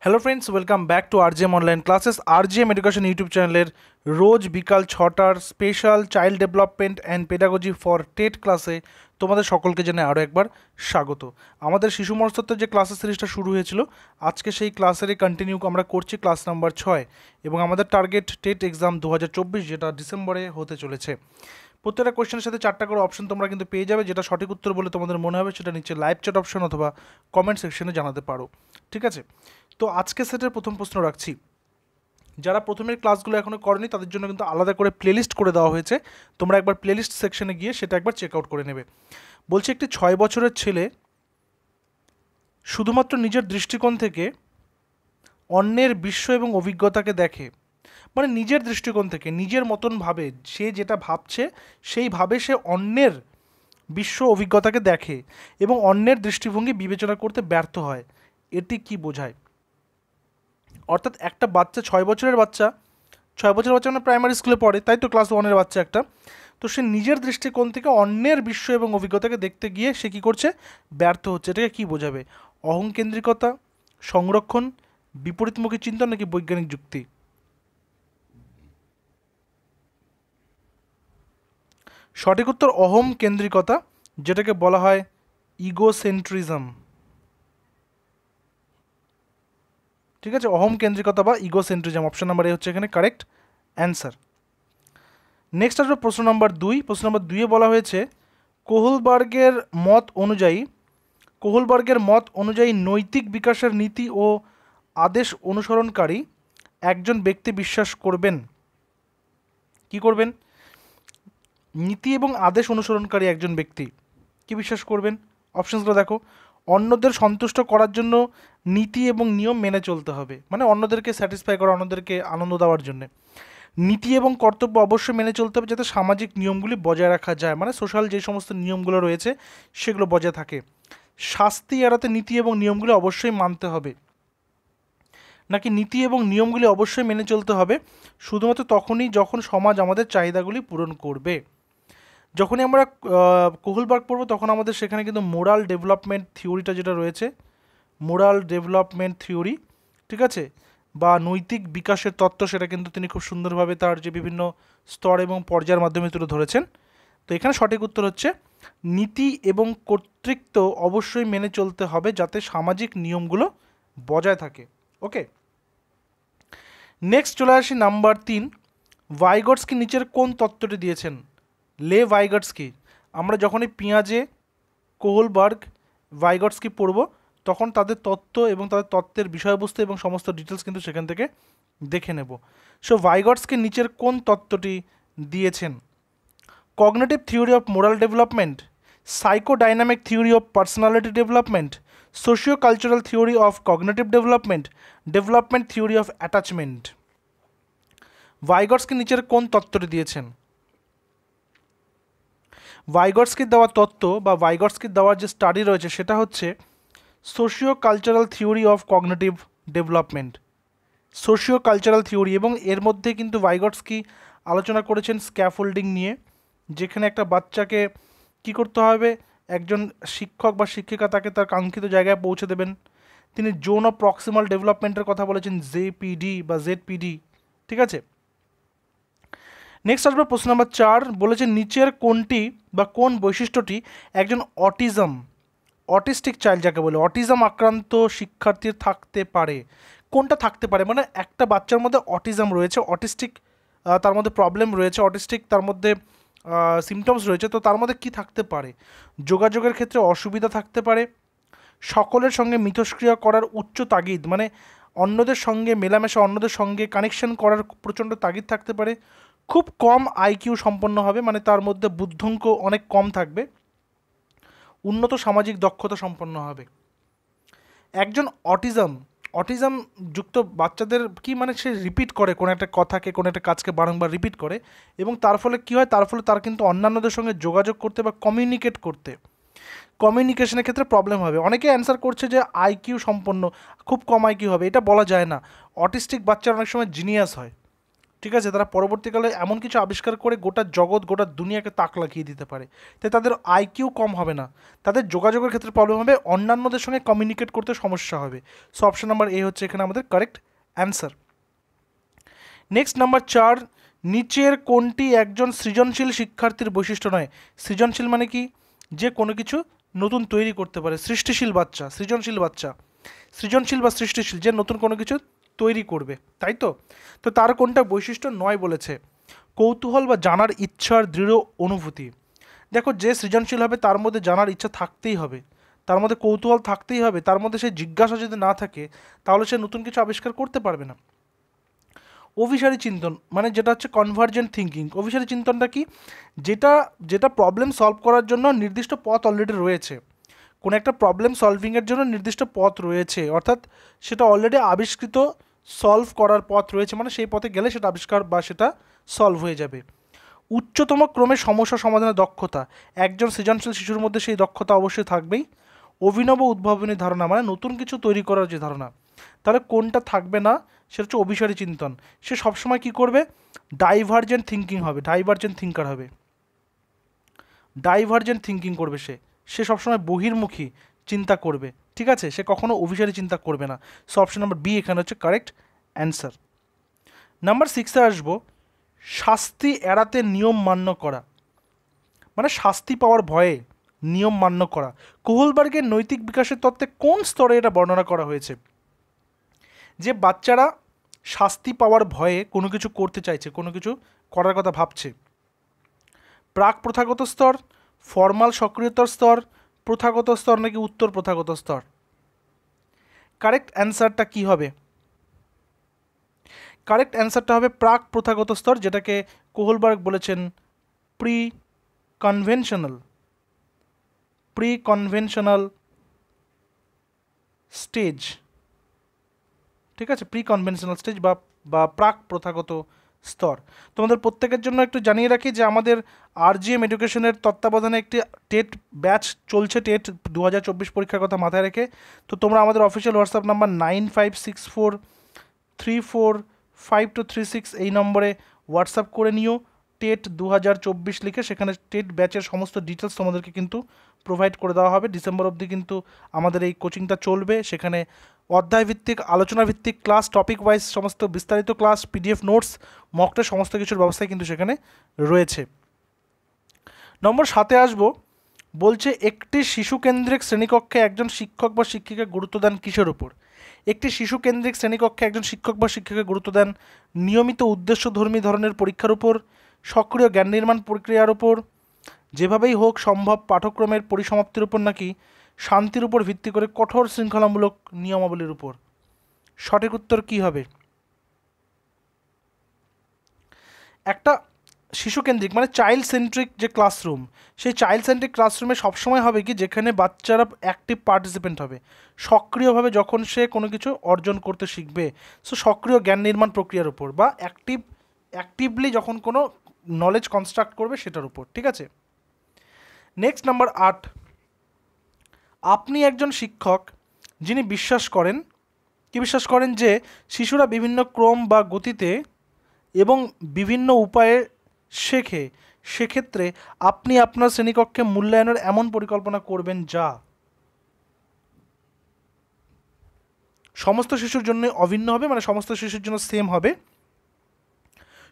Hello friends, welcome back to RGM online classes. RGM education YouTube চ্যানেলের রোজ বিকাল 6টার special child development and pedagogy for TET ক্লাসে তোমাদের সকলকে জানাই আরও একবার স্বাগত। আমাদের শিশু মনস্তত্ত্বের যে ক্লাসের সিরিজটা শুরু হয়েছিল, আজকে সেই ক্লাসেরই কন্টিনিউ আমরা করছি, ক্লাস নাম্বার 6, এবং আমাদের টার্গেট টেট এক্সাম 2024, যেটা ডিসেম্বরে হতে চলেছে। প্রত্যেকটা কোয়েশ্চেনের সাথে 4টা করে অপশন তোমরা কিন্তু পেয়ে যাবে। যেটা সঠিক উত্তর বলে তোমাদের মনে হবে সেটা নিচে লাইভ চ্যাট অপশন অথবা কমেন্ট সেকশনে জানাতে পারো, ঠিক আছে? তো আজকে সেটের প্রথম প্রশ্ন রাখছি। যারা প্রথমের ক্লাসগুলো এখনও করেনি তাদের জন্য কিন্তু আলাদা করে প্লেলিস্ট করে দেওয়া হয়েছে। তোমরা একবার প্লেলিস্ট সেকশনে গিয়ে সেটা একবার চেক আউট করে নেবে। বলছে, একটি 6 বছরের ছেলে শুধুমাত্র নিজের দৃষ্টিকোণ থেকে অন্যের বিশ্ব এবং অভিজ্ঞতাকে দেখে। মানে নিজের দৃষ্টিকোণ থেকে, নিজের মতন ভাবে, সে যেটা ভাবছে সেইভাবে সে অন্যের বিশ্ব অভিজ্ঞতাকে দেখে এবং অন্যের দৃষ্টিভঙ্গি বিবেচনা করতে ব্যর্থ হয়। এটি কি বোঝায়? অর্থাৎ একটা বাচ্চা, 6 বছরের বাচ্চা, 6 বছরের বাচ্চা মানে প্রাইমারি স্কুলে পড়ে, তাই তো, ক্লাস 1-এর বাচ্চা একটা। তো সে নিজের দৃষ্টিকোণ থেকে অন্যের বিশ্ব এবং অভিজ্ঞতাকে দেখতে গিয়ে সে কী করছে? ব্যর্থ হচ্ছে। এটাকে কী বোঝাবে? অহংকেন্দ্রিকতা, সংরক্ষণ, বিপরীতমুখী চিন্তন, নাকি বৈজ্ঞানিক যুক্তি? সঠিক উত্তর অহম কেন্দ্রিকতা, যেটাকে বলা হয় ইগোসেন্ট্রিজম। ঠিক আছে, অহম কেন্দ্রিকতা বা ইগোসেন্ট্রিজম, অপশন নাম্বার এ হচ্ছে এখানে কারেক্ট অ্যান্সার। নেক্সট আসবে প্রশ্ন নাম্বার 2। প্রশ্ন নাম্বার 2-এ বলা হয়েছে, কোহলবার্গের মত অনুযায়ী নৈতিক বিকাশের নীতি ও আদেশ অনুসরণকারী একজন ব্যক্তি বিশ্বাস করবেন। কি করবেন? নীতি এবং আদেশ অনুসরণকারী একজন ব্যক্তি কি বিশ্বাস করবেন? অপশনসগুলো দেখো। অন্যদের সন্তুষ্ট করার জন্য নীতি এবং নিয়ম মেনে চলতে হবে, মানে অন্যদেরকে স্যাটিসফাই করা, অন্যদেরকে আনন্দ দেওয়ার জন্য। নীতি এবং কর্তব্য অবশ্যই মেনে চলতে হবে যাতে সামাজিক নিয়মগুলি বজায় রাখা যায়, মানে সোশ্যাল যে সমস্ত নিয়মগুলো রয়েছে সেগুলো বজায় থাকে। শাস্তি এড়াতে নীতি এবং নিয়মগুলি অবশ্যই মানতে হবে, নাকি নীতি এবং নিয়মগুলি অবশ্যই মেনে চলতে হবে শুধুমাত্র তখনই যখন সমাজ আমাদের চাহিদাগুলি পূরণ করবে? যখনই আমরা কোহলবার্গ পড়বো তখন আমাদের সেখানে কিন্তু মোরাল ডেভেলপমেন্ট থিওরিটা যেটা রয়েছে, মোরাল ডেভেলপমেন্ট থিওরি, ঠিক আছে, বা নৈতিক বিকাশের তত্ত্ব, সেটা কিন্তু তিনি খুব সুন্দরভাবে তার যে বিভিন্ন স্তর এবং পর্যায়ের মাধ্যমে তুলে ধরেছেন। তো এখানে সঠিক উত্তর হচ্ছে নীতি এবং কর্তৃত্ব অবশ্যই মেনে চলতে হবে যাতে সামাজিক নিয়মগুলো বজায় থাকে। ওকে, নেক্সট চলে আসি নাম্বার 3। ভাইগটস্কি নিচের কোন তত্ত্বটি দিয়েছেন? ভাইগটস্কি। আমরা যখনই পিঁয়াজে, কোহলবার্গ, ভাইগটস্কি পড়ব তখন তাদের তত্ত্ব এবং তাদের তত্ত্বের বিষয়বস্তু এবং সমস্ত ডিটেলস কিন্তু সেখান থেকে দেখে নেব। সো ভাইগটস্কি নিচের কোন তত্ত্বটি দিয়েছেন? Cognitive theory of moral development, psychodynamic theory of personality development, socio cultural theory of cognitive development, development theory of attachment. Vygotsky নিচের কোন তত্ত্বটি দিয়েছেন? ভাইগটস্কির দেওয়া তত্ত্ব বা ভাইগটস্কির দেওয়ার যে স্টাডি রয়েছে সেটা হচ্ছে socio cultural theory of cognitive development, socio cultural theory. এবং এর মধ্যে কিন্তু ভাইগটস্কি আলোচনা করেছেন স্ক্যাফোল্ডিং নিয়ে, যেখানে একটা বাচ্চাকে কি করতে হবে, একজন শিক্ষক বা শিক্ষিকা তাকে তার কাঙ্ক্ষিত জায়গায় পৌঁছে দেবেন। তিনি জোন অফ প্রক্সিমাল ডেভেলপমেন্টের কথা বলেছেন, জেপিডি বা জেডপিডি, ঠিক আছে। নেক্সট আসবে প্রশ্ন নাম্বার 4। বলেছে নিচের কোনটি বা কোন বৈশিষ্ট্যটি একজন অটিস্টিক চাইল্ড, যাকে বলে অটিজম আক্রান্ত শিক্ষার্থীর থাকতে পারে? কোনটা থাকতে পারে, মানে একটা বাচ্চার মধ্যে অটিজম রয়েছে, অটিস্টিক তার মধ্যে প্রবলেম রয়েছে, অটিস্টিক তার মধ্যে সিমটমস রয়েছে, তো তার মধ্যে কি থাকতে পারে? যোগাযোগের ক্ষেত্রে অসুবিধা থাকতে পারে, সকলের সঙ্গে মিথস্ক্রিয়া করার উচ্চ তাগিদ, মানে অন্যদের সঙ্গে মেলামেশা, অন্যদের সঙ্গে কানেকশন করার প্রচণ্ড তাগিদ থাকতে পারে, খুব কম আইকিউ সম্পন্ন হবে, মানে তার মধ্যে বুদ্ধিঙ্ক অনেক কম থাকবে, উন্নত সামাজিক দক্ষতা সম্পন্ন হবে। একজন অটিজম যুক্ত বাচ্চাদের কি, মানে সে রিপিট করে কোনো একটা কথাকে, কোনো একটা কাজকে বারংবার রিপিট করে, এবং তার ফলে কী হয়, তার ফলে তার কিন্তু অন্যান্যদের সঙ্গে যোগাযোগ করতে বা কমিউনিকেশনের ক্ষেত্রে প্রবলেম হবে। অনেকে অ্যান্সার করছে যে আইকিউ সম্পন্ন, খুব কম আইকিউ হবে, এটা বলা যায় না। অটিস্টিক বাচ্চারা অনেক সময় জিনিয়াস হয়, ঠিক আছে, তারা পরবর্তীকালে এমন কিছু আবিষ্কার করে গোটা জগৎ গোটা দুনিয়াকে তাক লাগিয়ে দিতে পারে। তাই তাদের আইকিউ কম হবে না, তাদের যোগাযোগের ক্ষেত্রে প্রবলেম হবে, অন্যান্যদের সঙ্গে কমিউনিকেট করতে সমস্যা হবে। সো অপশন নাম্বার এ হচ্ছে এখানে আমাদের কারেক্ট অ্যান্সার। নেক্সট নাম্বার 4, নিচের কোনটি একজন সৃজনশীল শিক্ষার্থীর বৈশিষ্ট্য নয়? সৃজনশীল মানে কি? যে কোনো কিছু নতুন তৈরি করতে পারে, সৃষ্টিশীল বাচ্চা, সৃজনশীল বাচ্চা, সৃজনশীল বা সৃষ্টিশীল, যে নতুন কোনো কিছু তৈরি করবে, তাই তো? তো তার কোনটা বৈশিষ্ট্য নয় বলেছে? কৌতূহল বা জানার ইচ্ছার দৃঢ় অনুভূতি। দেখো, যে সৃজনশীল হবে তার মধ্যে জানার ইচ্ছা থাকতেই হবে, তার মধ্যে কৌতূহল থাকতেই হবে, তার মধ্যে সেই জিজ্ঞাসা যদি না থাকে তাহলে সে নতুন কিছু আবিষ্কার করতে পারবে না। অভিসারী চিন্তন মানে যেটা হচ্ছে কনভার্জেন্ট থিঙ্কিং। অভিসারী চিন্তনটা কি? যেটা যেটা প্রবলেম সলভ করার জন্য নির্দিষ্ট পথ অলরেডি রয়েছে, কোনো একটা প্রবলেম সলভিংয়ের জন্য নির্দিষ্ট পথ রয়েছে, অর্থাৎ সেটা অলরেডি আবিষ্কৃত, সলভ করার পথ রয়েছে, মানে সেই পথে গেলে সেটা আবিষ্কার বা সেটা সলভ হয়ে যাবে। উচ্চতম ক্রমে সমস্যা সমাধানের দক্ষতা, একজন সৃজনশীল শিশুর মধ্যে সেই দক্ষতা অবশ্যই থাকবেই। অভিনব উদ্ভাবনী ধারণা মানে নতুন কিছু তৈরি করার যে ধারণা, তাহলে কোনটা থাকবে না? সেটা হচ্ছে অভিসারী চিন্তন। সে সবসময় কি করবে? ডাইভার্জেন্ট থিঙ্কিং হবে, ডাইভার্জেন্ট থিঙ্কার হবে, ডাইভার্জেন্ট থিঙ্কিং করবে। সে সবসময় বহির্মুখী চিন্তা করবে, ঠিক আছে? সে কখনো অভিসারী চিন্তা করবে না। সো অপশন নাম্বার বি এখানে হচ্ছে কারেক্ট অ্যান্সার। নাম্বার 6-এ আসবো, শাস্তি এড়াতে নিয়ম মান্য করা মানে শাস্তি পাওয়ার ভয়ে নিয়ম মান্য করা। কোহলবার্গের নৈতিক বিকাশের তত্ত্বে কোন স্তরে এটা বর্ণনা করা হয়েছে? যে বাচ্চারা শাস্তি পাওয়ার ভয়ে কোনো কিছু করতে চাইছে, কোনো কিছু করার কথা ভাবছে। প্রাক প্রথাগত স্তর, ফর্মাল সক্রিয়তার স্তর, প্রথাগত স্তর নাকি উত্তর প্রথাগত স্তর? কারেক্ট অ্যান্সারটা কি হবে? কারেক্ট অ্যান্সারটা হবে প্রাক প্রথাগত স্তর, যেটাকে কোহলবার্গ বলেছেন pre conventional, pre conventional stage, ঠিক আছে? প্রি কনভেনশনাল স্টেজ বা প্রাক প্রথাগত স্তর। তোমাদের প্রত্যেকের জন্য একটু জানিয়ে রাখি যে আমাদের RGM এডুকেশনের তত্ত্বাবধানে একটি টেট ব্যাচ চলছে, টেট 2024 পরীক্ষার কথা মাথায় রেখে। তো তোমরা আমাদের অফিসিয়াল হোয়াটসঅ্যাপ নাম্বার 9564345236 এই নম্বরে হোয়াটসঅ্যাপ করে নিও, টেট 2024 লিখে, সেখানে টেট ব্যাচের সমস্ত ডিটেলস তোমাদেরকে কিন্তু প্রোভাইড করে দেওয়া হবে। ডিসেম্বর অবধি কিন্তু আমাদের এই কোচিংটা চলবে। সেখানে অধ্যায়ভিত্তিক, আলোচনাভিত্তিক ক্লাস, টপিক ওয়াইজ সমস্ত বিস্তারিত class, PDF notes, mock test সমস্ত কিছুর ব্যবস্থাই কিন্তু সেখানে রয়েছে। নম্বর 7-এ আসবো, বলছে একটি শিশুকেন্দ্রিক শ্রেণীকক্ষে একজন শিক্ষক বা শিক্ষিকা গুরুত্ব দেন কিসের উপর? একটি শিশুকেন্দ্রিক শ্রেণীকক্ষে একজন শিক্ষক বা শিক্ষিকা গুরুত্ব দেন নিয়মিত উদ্দেশ্যধর্মী ধরনের পরীক্ষার উপর, সক্রিয় জ্ঞান নির্মাণ প্রক্রিয়ার উপর, যেভাবেই হোক সম্ভব পাঠ্যক্রমের পরিসমাপ্তির উপর, নাকি শান্তির উপর ভিত্তি করে কঠোর শৃঙ্খলামূলক নিয়মাবলীর উপর? সঠিক উত্তর কি হবে? একটা শিশুকেন্দ্রিক মানে চাইল্ড সেন্ট্রিক যে ক্লাসরুম, সেই চাইল্ড সেন্ট্রিক ক্লাসরুমে সবসময় হবে কি, যেখানে বাচ্চারা অ্যাক্টিভ পার্টিসিপেন্ট হবে, সক্রিয়ভাবে যখন সে কোনো কিছু অর্জন করতে শিখবে, সো সক্রিয় জ্ঞান নির্মাণ প্রক্রিয়ার উপর, বা অ্যাক্টিভলি যখন কোনো নলেজ কনস্ট্রাক্ট করবে সেটার উপর, ঠিক আছে? নেক্সট নাম্বার 8, আপনি একজন শিক্ষক যিনি বিশ্বাস করেন যে শিশুরা বিভিন্ন ক্রম বা গতিতে এবং বিভিন্ন উপায়ে শেখে, সেক্ষেত্রে আপনি আপনার শ্রেণীকক্ষে মূল্যায়নের এমন পরিকল্পনা করবেন যা সমস্ত শিশুর জন্য অভিন্ন হবে, মানে সমস্ত শিশুর জন্য সেম হবে,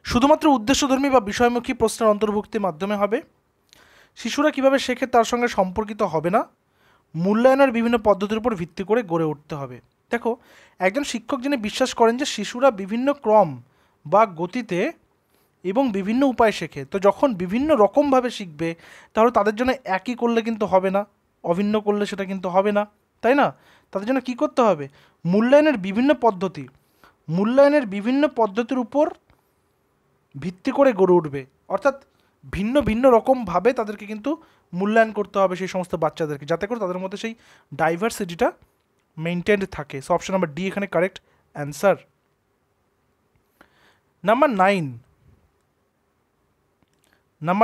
শুধুমাত্র উদ্দেশ্যধর্মী বা বিষয়মুখী প্রশ্নের অন্তর্ভুক্তির মাধ্যমে হবে, শিশুরা কিভাবে শেখে তার সঙ্গে সম্পর্কিত হবে না, মূল্যায়নের বিভিন্ন পদ্ধতির উপর ভিত্তি করে গড়ে উঠতে হবে। দেখো, একজন শিক্ষক যিনি বিশ্বাস করেন যে শিশুরা বিভিন্ন ক্রম বা গতিতে এবং বিভিন্ন উপায় শেখে, তো যখন বিভিন্ন রকমভাবে শিখবে তাহলে তাদের জন্য একই করলে কিন্তু হবে না, অভিন্ন করলে সেটা কিন্তু হবে না, তাই না? তাদের জন্য কী করতে হবে? মূল্যায়নের বিভিন্ন পদ্ধতির উপর ভিত্তি করে গড়ে উঠবে, অর্থাৎ ভিন্ন ভিন্ন রকমভাবে তাদেরকে কিন্তু মূল্যায়ন করতে হবে সেই সমস্ত বাচ্চাদেরকে, যাতে করে তাদের মধ্যে সেই ডাইভার্সিটিটা মেনটেন্ড থাকে। সো অপশন নাম্বার ডি এখানে কারেক্ট অ্যান্সার। নাম্বার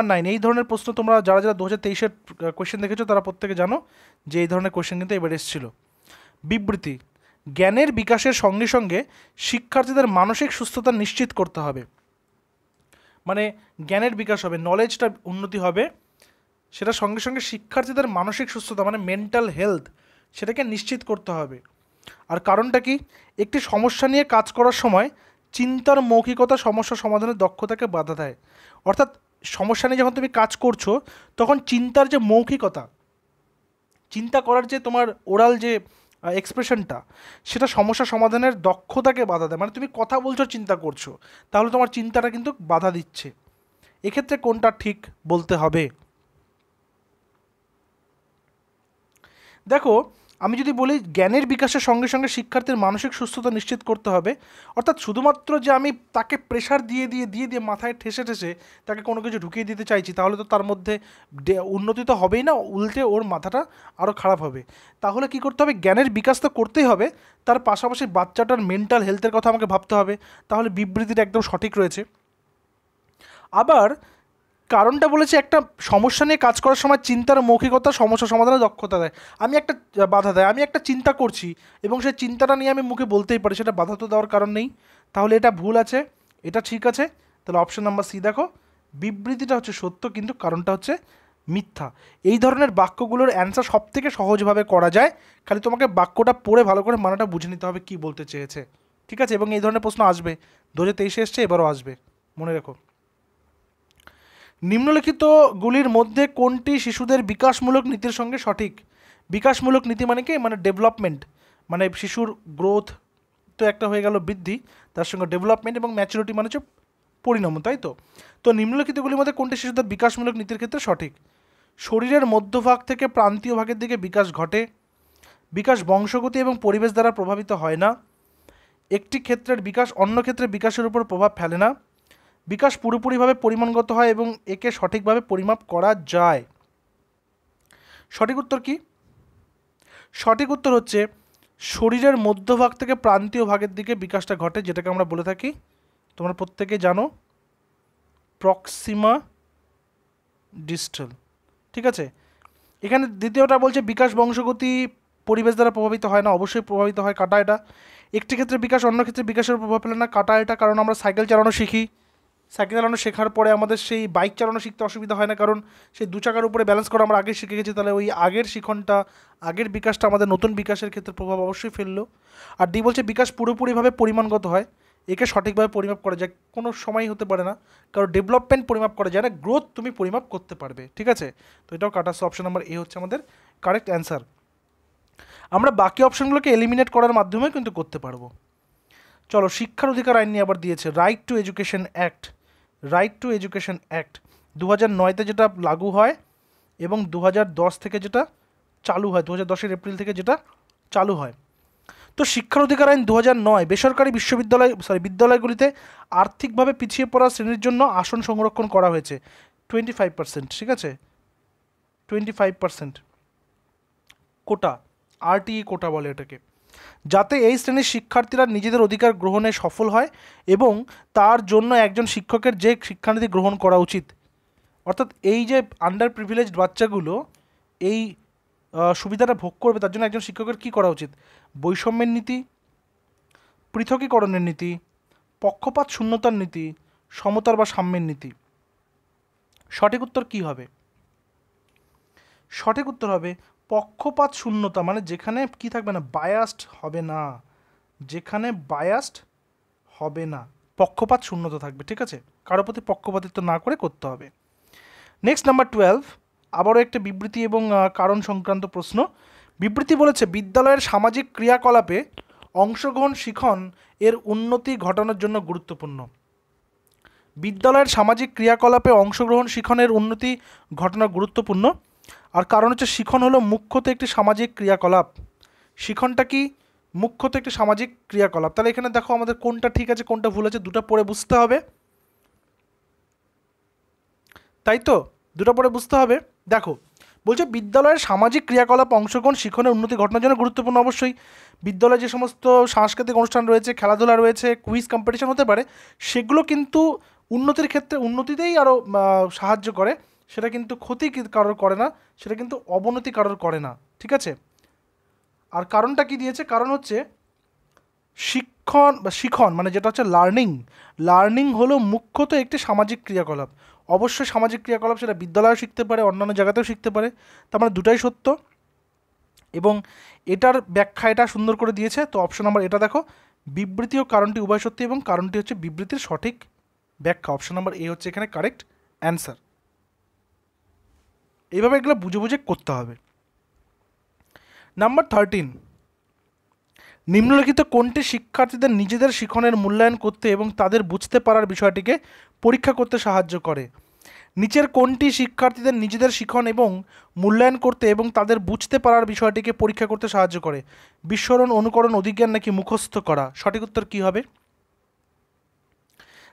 9, এই ধরনের প্রশ্ন তোমরা যারা 2023-এর কোয়েশ্চেন দেখেছো তারা প্রত্যেকে জানো যে এই ধরনের কোয়েশ্চেন কিন্তু এবার এসেছিল। বিবৃতি, জ্ঞানের বিকাশের সঙ্গে সঙ্গে শিক্ষার্থীদের মানসিক সুস্থতা নিশ্চিত করতে হবে। মানে জ্ঞানের বিকাশ হবে, নলেজটা উন্নতি হবে, সেটা সঙ্গে সঙ্গে শিক্ষার্থীদের মানসিক সুস্থতা মানে মেন্টাল হেলথ সেটাকে নিশ্চিত করতে হবে। আর কারণটা কি? একটি সমস্যা নিয়ে কাজ করার সময় চিন্তার মৌখিকতা সমস্যা সমাধানের দক্ষতাকে বাধা দেয়। অর্থাৎ সমস্যা নিয়ে যখন তুমি কাজ করছো তখন চিন্তার যে মৌখিকতা, চিন্তা করার যে তোমার ওরাল যে এক্সপ্রেশনটা, সেটা সমস্যা সমাধানের দক্ষতাকে বাধা দেয়। মানে তুমি কথা বলছো, চিন্তা করছো, তাহলে তোমার চিন্তাটা কিন্তু বাধা দিচ্ছে। এক্ষেত্রে কোনটা ঠিক বলতে হবে? দেখো, আমি যদি বলি জ্ঞানের বিকাশের সঙ্গে সঙ্গে শিক্ষার্থীর মানসিক সুস্থতা নিশ্চিত করতে হবে, অর্থাৎ শুধুমাত্র যে আমি তাকে প্রেশার দিয়ে দিয়ে দিয়ে দিয়ে মাথায় ঠেসে ঠেসে তাকে কোনো কিছু ঢুকিয়ে দিতে চাইছি, তাহলে তো তার মধ্যে উন্নতি তো হবেই না, উল্টে ওর মাথাটা আরও খারাপ হবে। তাহলে কি করতে হবে? জ্ঞানের বিকাশ তো করতেই হবে, তার পাশাপাশি বাচ্চাটার মেন্টাল হেলথের কথা আমাকে ভাবতে হবে। তাহলে বিবৃতিটা একদম সঠিক রয়েছে। আবার কারণটা বলেছে একটা সমস্যা নিয়ে কাজ করার সময় চিন্তার মৌখিকতা সমস্যা সমাধানের দক্ষতা দেয়। আমি একটা বাধা দেয়, আমি একটা চিন্তা করছি এবং সেই চিন্তাটা নিয়ে আমি মুখে বলতেই পারি, সেটা বাধা তো দেওয়ার কারণ নেই। তাহলে এটা ভুল আছে, এটা ঠিক আছে। তাহলে অপশন নাম্বার সি দেখো, বিবৃতিটা হচ্ছে সত্য কিন্তু কারণটা হচ্ছে মিথ্যা। এই ধরনের বাক্যগুলোর অ্যান্সার সব থেকে সহজভাবে করা যায়, খালি তোমাকে বাক্যটা পড়ে ভালো করে মানেটা বুঝে নিতে হবে কী বলতে চেয়েছে। ঠিক আছে? এবং এই ধরনের প্রশ্ন আসবে, 2023 এসছে, এবারও আসবে, মনে রেখো। নিম্নলিখিতগুলির মধ্যে কোনটি শিশুদের বিকাশমূলক নীতির সঙ্গে সঠিক? বিকাশমূলক নীতি মানে কি? মানে ডেভেলপমেন্ট, মানে শিশুর গ্রোথ তো একটা হয়ে গেল বৃদ্ধি, তার সঙ্গে ডেভেলপমেন্ট এবং ম্যাচুরিটি মানে হচ্ছে পরিণাম, তাই তো? তো নিম্নলিখিতগুলির মধ্যে কোনটি শিশুদের বিকাশমূলক নীতির ক্ষেত্রে সঠিক? শরীরের মধ্যভাগ থেকে প্রান্তীয় ভাগের দিকে বিকাশ ঘটে, বিকাশ বংশগতি এবং পরিবেশ দ্বারা প্রভাবিত হয় না, একটি ক্ষেত্রের বিকাশ অন্য ক্ষেত্রে বিকাশের উপর প্রভাব ফেলে না, বিকাশ পুরোপুরিভাবে পরিমাণগত হয় এবং একে সঠিকভাবে পরিমাপ করা যায়। সঠিক উত্তর কি? সঠিক উত্তর হচ্ছে শরীরের মধ্যভাগ থেকে প্রান্তীয় ভাগের দিকে বিকাশটা ঘটে, যেটাকে আমরা বলে থাকি, তোমরা প্রত্যেকে জানো, প্রক্সিমা ডিস্টাল। ঠিক আছে? এখানে দ্বিতীয়টা বলছে বিকাশ বংশগতি পরিবেশ দ্বারা প্রভাবিত হয় না, অবশ্যই প্রভাবিত হয়, কাটা এটা। একটি ক্ষেত্রে বিকাশ অন্য ক্ষেত্রে বিকাশের প্রভাব ফেলে না, কাটা এটা। কারণ আমরা সাইকেল চালানো শিখি, সাইকেল চালানো শেখার পরে আমাদের সেই বাইক চালানো শিখতে অসুবিধা হয় না, কারণ সেই দু চাকার উপরে ব্যালেন্স করা আমরা আগে শিখে গেছি। তাহলে ওই আগের শিখনটা, আগের বিকাশটা আমাদের নতুন বিকাশের ক্ষেত্রে প্রভাব অবশ্যই ফেললো। আর ডি বলছে বিকাশ পুরোপুরিভাবে পরিমাণগত হয়, একে সঠিকভাবে পরিমাপ করা যায়, কোনো সময়ই হতে পারে না, কারণ ডেভেলপমেন্ট পরিমাপ করা যায় না, গ্রোথ তুমি পরিমাপ করতে পারবে। ঠিক আছে? তো এটাও কাটা, অপশন নাম্বার এ হচ্ছে আমাদের কারেক্ট অ্যান্সার। আমরা বাকি অপশনগুলোকে এলিমিনেট করার মাধ্যমেও কিন্তু করতে পারবো। চলো, শিক্ষার অধিকার আইন নিয়ে আবার দিয়েছে, right to education act. Right to education act 2009-তে যেটা লাগু হয় এবং 2010 থেকে যেটা চালু হয়, 2010-এর এপ্রিল থেকে যেটা চালু হয়। তো শিক্ষার অধিকার আইন 2009 বেসরকারি বিদ্যালয়গুলিতে আর্থিকভাবে পিছিয়ে পড়া শ্রেণীর জন্য আসন সংরক্ষণ করা হয়েছে 25%। ঠিক আছে? 25% কোটা, আরটিই কোটা বলে এটাকে, যাতে এই শ্রেণীর শিক্ষার্থীরা নিজেদের অধিকার গ্রহণে সফল হয় এবং তার জন্য একজন শিক্ষকের যে শিক্ষানীতি গ্রহণ করা উচিত। অর্থাৎ এই যে আন্ডার প্রিভিলেজড বাচ্চাগুলো এই সুবিধাটা ভোগ করবে, তার জন্য একজন শিক্ষকের কী করা উচিত? বৈষম্যের নীতি, পৃথকীকরণের নীতি, পক্ষপাত শূন্যতার নীতি, সমতার বা সাম্যের নীতি। সঠিক উত্তর কী হবে? সঠিক উত্তর হবে পক্ষপাত শূন্যতা, মানে যেখানে কি থাকবে না, বায়াসড হবে না, যেখানে বায়াসড হবে না, পক্ষপাত শূন্যতা থাকবে। ঠিক আছে? কারো প্রতি পক্ষপাতিত্ব না করে করতে হবে। নেক্সট নাম্বার 12, আবারও একটা বিবৃতি এবং কারণ সংক্রান্ত প্রশ্ন। বিবৃতি বলেছে বিদ্যালয়ের সামাজিক ক্রিয়াকলাপে অংশগ্রহণ শিখন এর উন্নতি ঘটানোর জন্য গুরুত্বপূর্ণ। বিদ্যালয়ের সামাজিক ক্রিয়াকলাপে অংশগ্রহণ শিখনের উন্নতি ঘটানো গুরুত্বপূর্ণ। আর কারণ হচ্ছে শিখন হলো মুখ্যত একটি সামাজিক ক্রিয়াকলাপ। শিখনটা কি? মুখ্যত একটি সামাজিক ক্রিয়াকলাপ। তাহলে এখানে দেখো আমাদের কোনটা ঠিক আছে কোনটা ভুল আছে, দুটো পড়ে বুঝতে হবে, তাই তো? দুটো পড়ে বুঝতে হবে। দেখো, বলছে বিদ্যালয়ের সামাজিক ক্রিয়াকলাপ অংশগ্রহণ শিখনের উন্নতি ঘটানোর জন্য গুরুত্বপূর্ণ। অবশ্যই বিদ্যালয়ে যে সমস্ত সাংস্কৃতিক অনুষ্ঠান রয়েছে, খেলাধুলা রয়েছে, কুইজ কম্পিটিশন হতে পারে, সেগুলো কিন্তু উন্নতির ক্ষেত্রে উন্নতিতেই আরও সাহায্য করে, সেটা কিন্তু ক্ষতি কারোর করে না, সেটা কিন্তু অবনতি কারোর করে না। ঠিক আছে? আর কারণটা কি দিয়েছে? কারণ হচ্ছে শিখন মানে যেটা হচ্ছে লার্নিং হলো মুখ্যত একটি সামাজিক ক্রিয়াকলাপ। অবশ্যই সামাজিক ক্রিয়াকলাপ, সেটা বিদ্যালয়েও শিখতে পারে, অন্যান্য জায়গাতেও শিখতে পারে, তার মানে দুটাই সত্য। এবং এটার ব্যাখ্যা এটা সুন্দর করে দিয়েছে। তো অপশন নাম্বার এটা দেখো, বিবৃতি ও কারণটি উভয় সত্যি এবং কারণটি হচ্ছে বিবৃতির সঠিক ব্যাখ্যা। অপশন নাম্বার এ হচ্ছে এখানে কারেক্ট অ্যান্সার। এইভাবে এগুলো বুঝে বুঝে করতে হবে। নাম্বার 13, নিম্নলিখিত কোনটি শিক্ষার্থীদের নিজেদের শিখনের মূল্যায়ন করতে এবং তাদের বুঝতে পারার বিষয়টিকে পরীক্ষা করতে সাহায্য করে? নিচের কোনটি শিক্ষার্থীদের নিজেদের শিখন এবং মূল্যায়ন করতে এবং তাদের বুঝতে পারার বিষয়টিকে পরীক্ষা করতে সাহায্য করে? বিস্মরণ, অনুকরণ, অধিজ্ঞান নাকি মুখস্থ করা? সঠিক উত্তর কী হবে?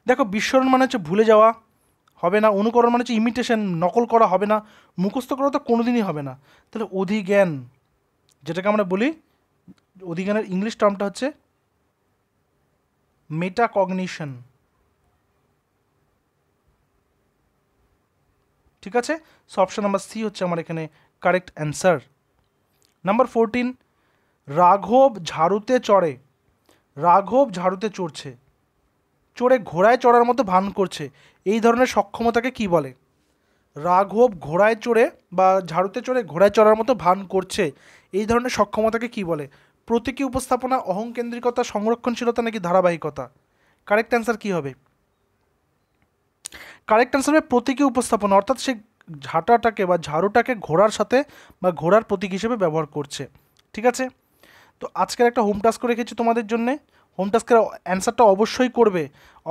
দেখো, বিস্মরণ মানে হচ্ছে ভুলে যাওয়া, হবে না। অনুকরণ মানে হচ্ছে ইমিটেশন, নকল করা, হবে না। মুখস্থ করা তো কোনোদিনই হবে না। তাহলে অধিজ্ঞান, যেটাকে আমরা বলি, অধিজ্ঞানের ইংলিশ টার্মটা হচ্ছে মেটাকগনিশন। ঠিক আছে, সো অপশন নাম্বার সি হচ্ছে আমার এখানে কারেক্ট অ্যান্সার। নাম্বার 14, রাঘব ঝাড়ুতে চড়ছে, চড়ে ঘোড়ায় চড়ার মতো ভান করছে, এই ধরনের সক্ষমতাকে কি বলে? রাঘব ঘোড়ায় চড়ে বা ঝাড়ুতে চড়ে ঘোড়ায় চড়ার মতো ভান করছে, এই ধরনের সক্ষমতাকে কি বলে? প্রতীকী উপস্থাপনা, অহংকেন্দ্রিকতা, সংরক্ষণশীলতা নাকি ধারাবাহিকতা? কারেক্ট অ্যান্সার কী হবে? কারেক্ট অ্যান্সার হবে প্রতীকী উপস্থাপনা, অর্থাৎ সে ঝাঁটাটাকে বা ঝাড়ুটাকে ঘোড়ার সাথে বা ঘোড়ার প্রতীক হিসেবে ব্যবহার করছে। ঠিক আছে, তো আজকের একটা হোম টাস্ক রেখেছি তোমাদের জন্যে। হোম টাস্কের অ্যান্সারটা অবশ্যই করবে,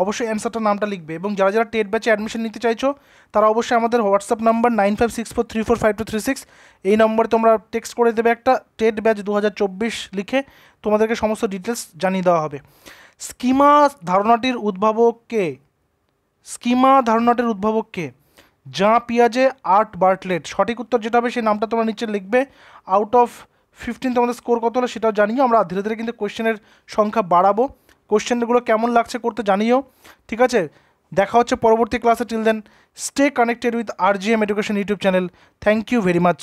অবশ্যই অ্যান্সারটার নামটা লিখবে। এবং যারা যারা টেট ব্যাচে অ্যাডমিশন নিতে চাইছো তারা অবশ্যই আমাদের হোয়াটসঅ্যাপ নাম্বার 9564345236, এই নম্বরে তোমরা টেক্সট করে দেবে একটা টেট ব্যাচ 2024 লিখে, তোমাদেরকে সমস্ত ডিটেলস জানিয়ে দেওয়া হবে। স্কিমা ধারণাটির উদ্ভাবক কে? জাঁ পিয়াজে, আর্ট বার্টলেট? সঠিক উত্তর যেটা হবে সেই নামটা তোমরা নিচে লিখবে। আউট অফ 15 তোমাদের স্কোর কত হলো সেটাও জানিও। আমরা ধীরে ধীরে কিন্তু কোয়েশ্চেনের সংখ্যা বাড়াবো। কোয়েশ্চেনগুলো কেমন লাগছে করতে জানিও। ঠিক আছে, দেখা হচ্ছে পরবর্তী ক্লাসে। Till then stay connected with RGM education YouTube channel. Thank you very much.